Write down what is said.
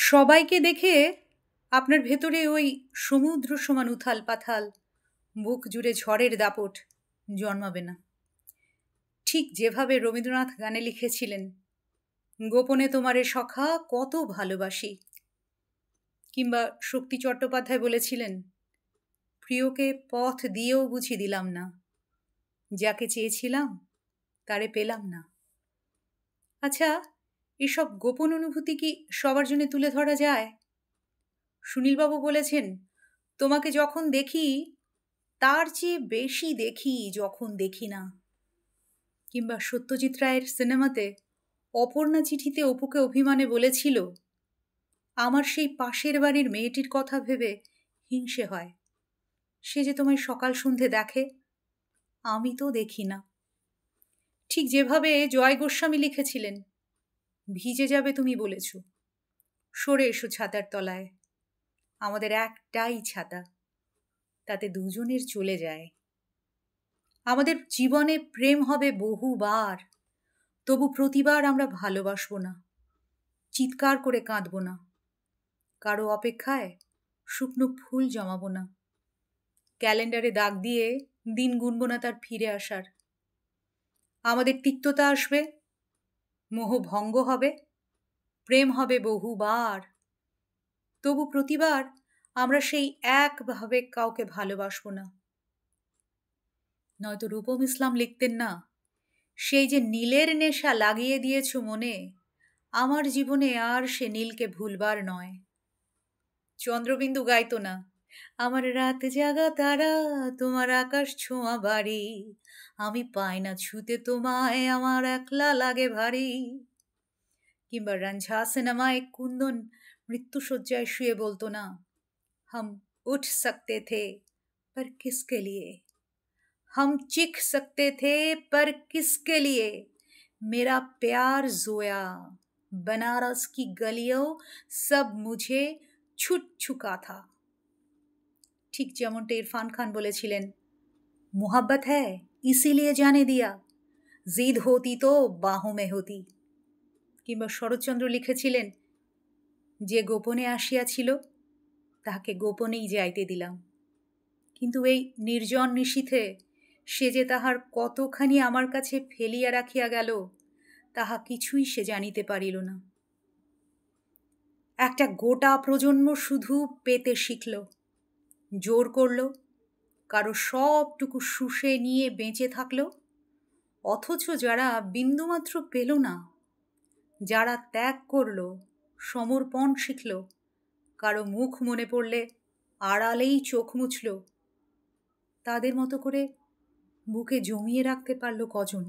সবাইকে দেখে আপনার ভেতরে ওই সমুদ্র সমান উথাল পাথাল বুক জুড়ে ঝড়ের দাপট জন্মাবে না। ঠিক যেভাবে রবীন্দ্রনাথ গানে লিখেছিলেন, গোপনে তোমারে সখা কত ভালোবাসি, কিংবা শক্তি চট্টোপাধ্যায় বলেছিলেন, প্রিয়কে পথ দিয়েও বুঝি দিলাম না, যাকে চেয়েছিলাম তারে পেলাম না। আচ্ছা, এসব গোপন অনুভূতি কি সবার জন্য তুলে ধরা যায়? সুনীলবাবু বলেছেন, তোমাকে যখন দেখি তার চেয়ে বেশি দেখি যখন দেখি না। কিংবা সত্যজিৎ রায়ের সিনেমাতে অপর্ণা চিঠিতে অপুকে অভিমানে বলেছিল, আমার সেই পাশের বাড়ির মেয়েটির কথা ভেবে হিংসে হয়, সে যে তোমায় সকাল সন্ধে দেখে, আমি তো দেখি না। ঠিক যেভাবে জয় গোস্বামী লিখেছিলেন, ভিজে যাবে তুমি বলেছ, সরে এসো ছাতার তলায়, আমাদের একটাই ছাতা, তাতে দুজনের চলে যায়। আমাদের জীবনে প্রেম হবে বহুবার, তবু প্রতিবার আমরা ভালোবাসব না, চিৎকার করে কাঁদব না, কারো অপেক্ষায় শুকনো ফুল জমাবো না, ক্যালেন্ডারে দাগ দিয়ে দিন গুনব না তার ফিরে আসার। আমাদের তিক্ততা আসবে, মোহ ভঙ্গ হবে, প্রেম হবে বহুবার, তবু প্রতিবার আমরা সেই একভাবে কাউকে ভালোবাসব না। নয়তো রূপম ইসলাম লিখতেন না, সেই যে নীলের নেশা লাগিয়ে দিয়েছ মনে, আমার জীবনে আর সে নীলকে ভুলবার নয়। চন্দ্রবিন্দু গাইতো না, আমার রাত জাগা তারা তোমার আকাশ ছোঁয়া বাড়ি, আমি পাই না ছুতে তোমায় আমার একলা লাগে ভারী। কিংবা রঞ্ঝা সিনেমায় কুন্দন মৃত্যুশয্যায় শুয়ে বলতো না, हम उठ सकते थे पर किसके लिए, हम चिख सकते थे पर किसके लिए, मेरा प्यार जोया बनारस की गलियों सब मुझे छुट छुका था। ঠিক যেমনটা ইরফান খান বলেছিলেন, मोहब्बत है इसीलिए जाने दिया, जिद होती तो बाहों में होती। কিংবা শরৎচন্দ্র লিখেছিলেন, যে গোপনে আসিয়াছিল তাহাকে গোপনেই যাইতে দিলাম, কিন্তু এই নির্জন নিশীথে সে যে তাহার কতখানি আমার কাছে ফেলিয়া রাখিয়া গেল, তাহা কিছুই সে জানিতে পারিল না। একটা গোটা প্রজন্ম শুধু পেতে শিখল, জোর করল, কারো সবটুকু শুষে নিয়ে বেঁচে থাকলো, অথচ যারা বিন্দুমাত্র পেল না, যারা ত্যাগ করল, সমর্পণ শিখল, কারো মুখ মনে পড়লে আড়ালেই চোখ মুছল, তাদের মতো করে বুকে জমিয়ে রাখতে পারল কজন?